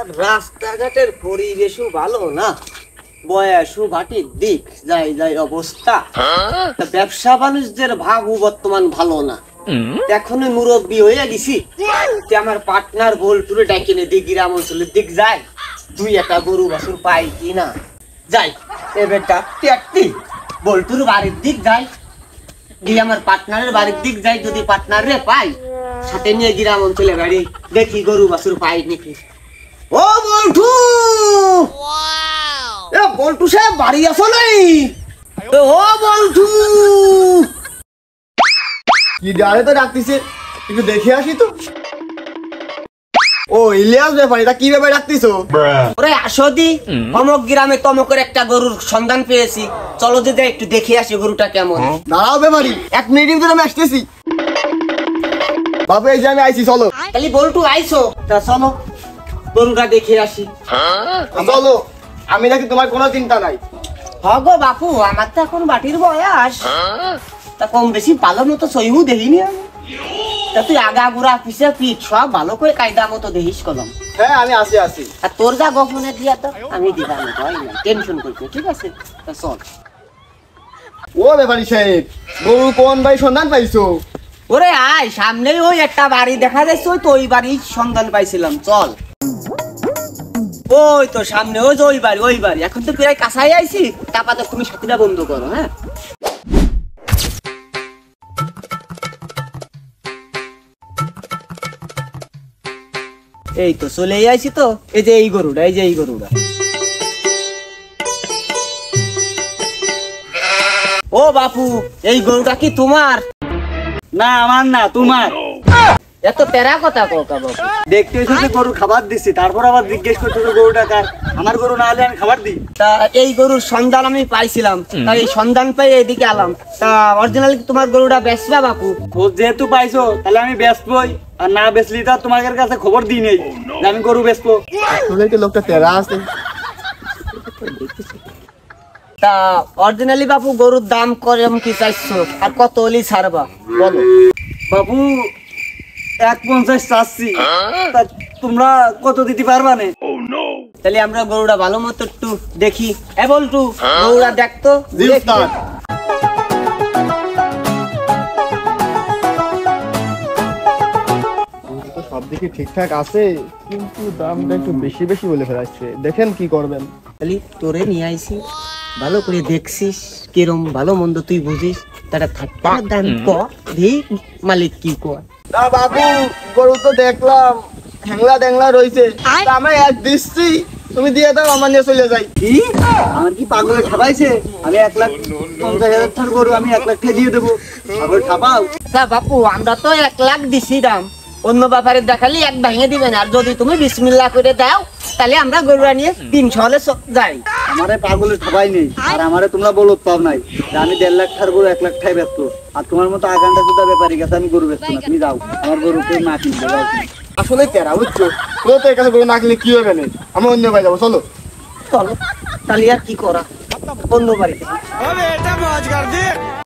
আর রাস্তাঘাটের পরিবেশও ভালো না, বয়সও ভাটির দিক, যাই যাই অবস্থা। ব্যবসা বাণিজ্যের ভাবও বর্তমান ভালো না। এখনো মুরব্বী হয়ে গেছি, আমার পার্টনার বল্টুরে ডাকে নে দিক, গ্রাম অঞ্চলের দিক যাই, দুই একটা গরু বাছুর পাই কিনা। যাই এবার ডাকতে বল্টুর বাড়ির দিক যাই, গিয়ে আমার পার্টনারের বাড়ির দিক যাই, যদি পার্টনার রে পাই সাথে নিয়ে গ্রাম অঞ্চলে গাড়ি দেখি গরু বাছুর পাই নাকি। ও বল্টু, বল্টু সাহেব বাড়ি আসো নাই? ও বল্টু, কি ডালে তো ডাকতেছে, একটু দেখে আসি তো। ও ইলিয়াস ব্যাপার, এটা কি ব্যাপারে ডাকতেছো? ওরে আসো দি, অমক গ্রামে তমকের একটা গরুর সন্ধান পেয়েছি, চলো দিদি একটু দেখে আসি গরুটা কেমন। দাঁড়াও ব্যাপারি, 1 মিনিটের ভিতরে আমি আসতেছি। বাবা এই যে আমি আইছি, চলো। তাহলে বল্টু আইসো, তা চলো গরুটা দেখে আসি। চলো, আমি নাকি তোমার কোনো চিন্তা নাই। গো বাপু, আমার তো এখন বাটির বয়স, তা কম বেশি ভালো মতো সইমু দেখিনি আমি। তা তুই আগা গুড়া পিছে পিঠ সব ভালো করে কায়দা মতো দেখিস কলম। হ্যাঁ আমি আসি। আর তোর যা গোপনে দিয়া তো আমি দিবা না, টেনশন করছি, ঠিক আছে? তা চল। ও ব্যাপারী সাহেব, গরু কোন ভাই সন্ধান পাইছো? ওরে আয়, সামনেই ওই একটা বাড়ি দেখা যাচ্ছে, ওই তো ওই বাড়ির সন্ধান পাইছিলাম, চল। ওই তো সামনে ওই যে ওই বাড়ি, এখন তো প্রায় কাছাই আইছি, তারপরে তুমি সাথীটা বন্ধ করো। হ্যাঁ এই তো চলেই আইছি তো, এই যে এই গরুটা, ও বাপু, এই গরুটা কি তোমার? না আমার না, তোমার। এত তেরা কথা কোকা বাপু। দেখতে এসেছে গরু খাবার দিচ্ছি, তারপর আবার জিজ্ঞেস করতেছে গরুটা কার। আমার গরু না হলে আমি খাবার দিই? তা এই গরুর সন্ধান আমি পাইছিলাম, তা এই সন্ধান পেয়ে এদিকে এলাম। তা অরিজিনালি তোমার গরুটা বেচবা বাপু? খোঁজ যেহেতু পাইছো, তাহলে আমি বেচবই, আর না বেচলি তো তোমাদের কাছে খবর দিই নেই যে আমি গরু বেচবো। আসলে কি লোকটা তেরা আছে। তা অরিজিনালি বাপু গরুর দাম কম কি চাইছো, আর কত হলি ছাড়বা বলো? বাবু 1.50 চাচ্ছি, তা তোমরা কত দিতে পারবা না? তাহলে আমরা গরুটা ভালো মতো একটু দেখি। এ বল্টু, গরুটা দেখতো। সব দিকে ঠিকঠাক আছে, কিন্তু দামটা একটু বেশি বেশি বলে ফেলাচ্ছে, দেখেন কি করবেন। তাহলে তোরে নিয়ে আইছি, ভালো করে দেখছিস কিরম ভালো মন্দ তুই বুঝিস, তারা থাকতে দাম ক দেখ মালিক কি কয়। না বাবু, গরু তো দেখলাম হ্যাংলা রয়েছে, আমি এক দিচ্ছি, তুমি দিয়ে দাও, আমার নিয়ে চলে যাই। কি আমার কি পাগলে খাবাইছে? আমি 1,50,000 গরু আমি 1 লাখ দিয়ে দেবো, পাগল খাবাও? তা বাপু, আমরা তো 1 লাখ দিছি দাম, অন্য ব্যাপারে দেখালি 1 ভেঙে দিবেন, আর যদি তুমি বিসমিল্লাহ করে দাও তাহলে আমরা গরুটা নিয়ে 300 হলে যাই। আমারে পাগলের খাবাই নেই, আর আমারে তোমরা বলত পাও নাই যে আমি 1.5 লাখ গরু 1 লাখ ঠাই ব্যস্ত, আর তোমার মতো আগানটা সুদা ব্যাপারী কাছে আমি গরু ব্যস্ত না। তুমি যাও, আমার গরুকে না কিনতে যাও। আসলে তেরা বুঝছো, তো এর কাছে গরু না কিনলে কি হবে না, আমি অন্য বাড়ি যাবো। চলো তাহলে আর কি করা, অন্য বাড়িতে।